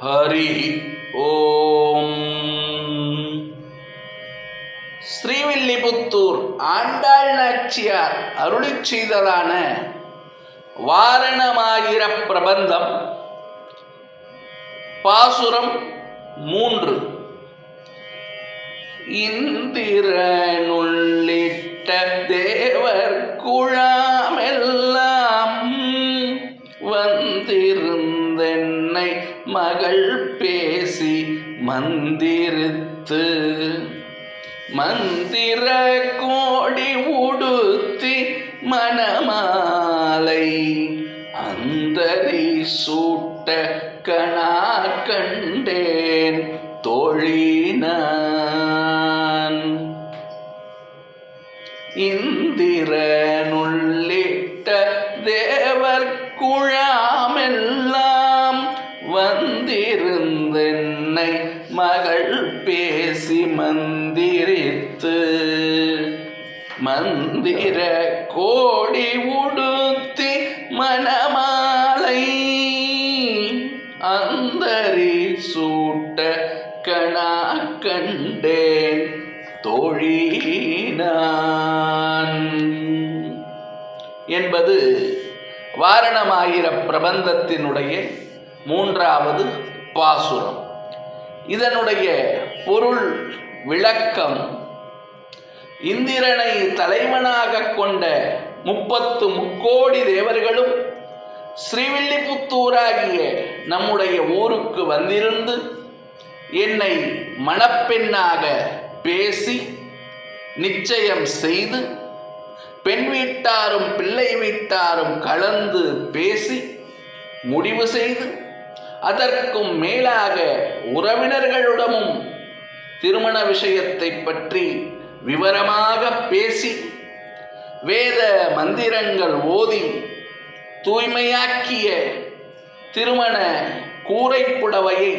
ஹரி ஓம். ஸ்ரீவில்லிபுத்தூர் ஆண்டாள் நாச்சியார் அருளிச் செய்ததான வாரணமாயிர பிரபந்தம் பாசுரம் 3. இந்திரனுள்ளிட்ட தேவர் குழாமெல்லாம் வந்திருந்தென்னை மகள் பேசி மந்திரித்து மந்திர கோடி உடுத்தி மணமாலை அந்தரி சூட்ட கணா கண்டேன் தோழினான். இந்திரனுள்ளிட்ட தேவர் குழாமெல்லாம் வந்திருந்தென்னை மகள் பேசி மந்திரித்து மந்திர கோடி உடுத்தி மணமாலை அந்தரி சூட்ட கணா கண்டேன் தோழினான் என்பது வாரணமாயிர பிரபந்தத்தினுடைய 3வது பாசுரம். இதனுடைய பொருள் விளக்கம்: இந்திரனை தலைவனாக கொண்ட 30 முக்கோடி தேவர்களும் ஸ்ரீவில்லிபுத்தூராகிய நம்முடைய ஊருக்கு வந்திருந்து என்னை மணப்பெண்ணாக பேசி நிச்சயம் செய்து, பெண் வீட்டாரும் பிள்ளை வீட்டாரும் கலந்து பேசி முடிவு செய்து, அதற்கும் மேலாக உறவினர்களுடனும் திருமண விஷயத்தை பற்றி விவரமாக பேசி வேத மந்திரங்கள் ஓதி தூய்மையாக்கிய திருமண கூரைப்புடவையை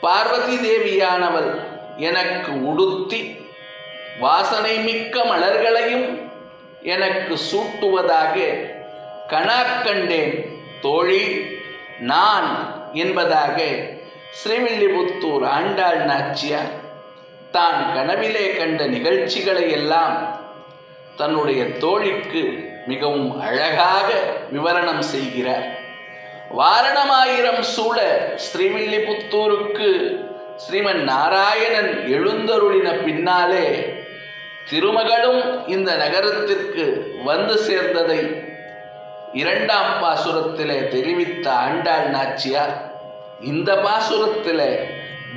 பார்வதி தேவியானவள் எனக்கு உடுத்தி வாசனை மிக்க மலர்களையும் எனக்கு சூட்டுவதாக கணாக்கண்டேன் தோழி நான் என்பதாக ஸ்ரீவில்லிபுத்தூர் ஆண்டாள் நாச்சியார் தான் கனவிலே கண்ட நிகழ்ச்சிகளை எல்லாம் தன்னுடைய தோழிக்கு மிகவும் அழகாக விவரணம் செய்கிறார். வாரணமாயிரம் சூழ ஸ்ரீவில்லிபுத்தூருக்கு ஸ்ரீமன் நாராயணன் எழுந்தருளின பின்னாலே திருமகளும் இந்த நகரத்திற்கு வந்து சேர்ந்ததை 2ஆம் பாசுரத்திலே தெரிவித்த ஆண்டாள் நாச்சியார் இந்த பாசுரத்திலே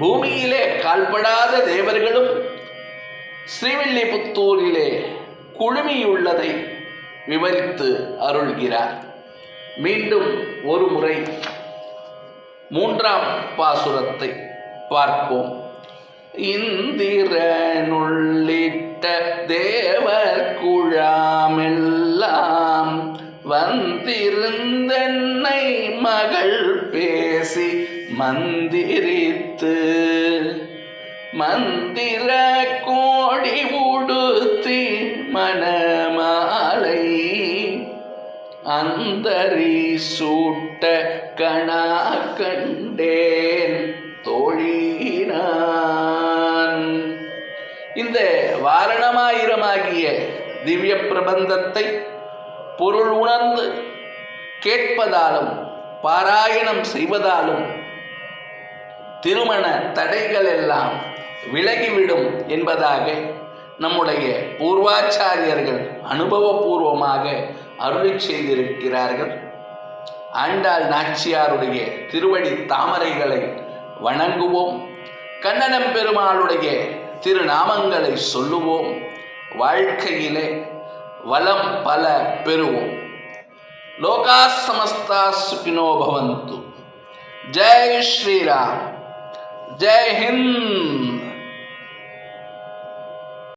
பூமியிலே கால்படாத தேவர்களும் ஸ்ரீவில்லிபுத்தூரிலே குழுமியுள்ளதை விவரித்து அருள்கிறார். மீண்டும் ஒரு முறை 3ஆம் பாசுரத்தை பார்ப்போம். இந்திரனுள்ளிட்ட தேவர் குழாமெல்லாம் வந்திருந்தென்னை மகள் பேசி மந்திரித்து மந்திர கோடி உடுத்தி மணமாலை அந்தரி சூட்ட கணா கண்டேன் தோழினான். இந்த வாரணமாயிரமாகிய திவ்ய பிரபந்தத்தை பொருள் உணர்ந்து கேட்பதாலும் பாராயணம் செய்வதாலும் திருமண தடைகள் எல்லாம் விலகிவிடும் என்பதாக நம்முடைய பூர்வாச்சாரியர்கள் அனுபவபூர்வமாக அருளிச் செய்திருக்கிறார்கள். ஆண்டாள் நாச்சியாருடைய திருவடி தாமரைகளை வணங்குவோம். கண்ணனம் பெருமாளுடைய திருநாமங்களை சொல்லுவோம். வாழ்க்கையிலே வளம் பல பெறுவோம். லோகா சமஸ்தா சுகினோ பவந்து. ஜெய் ஸ்ரீராம். ஜெய் ஹிந்த்.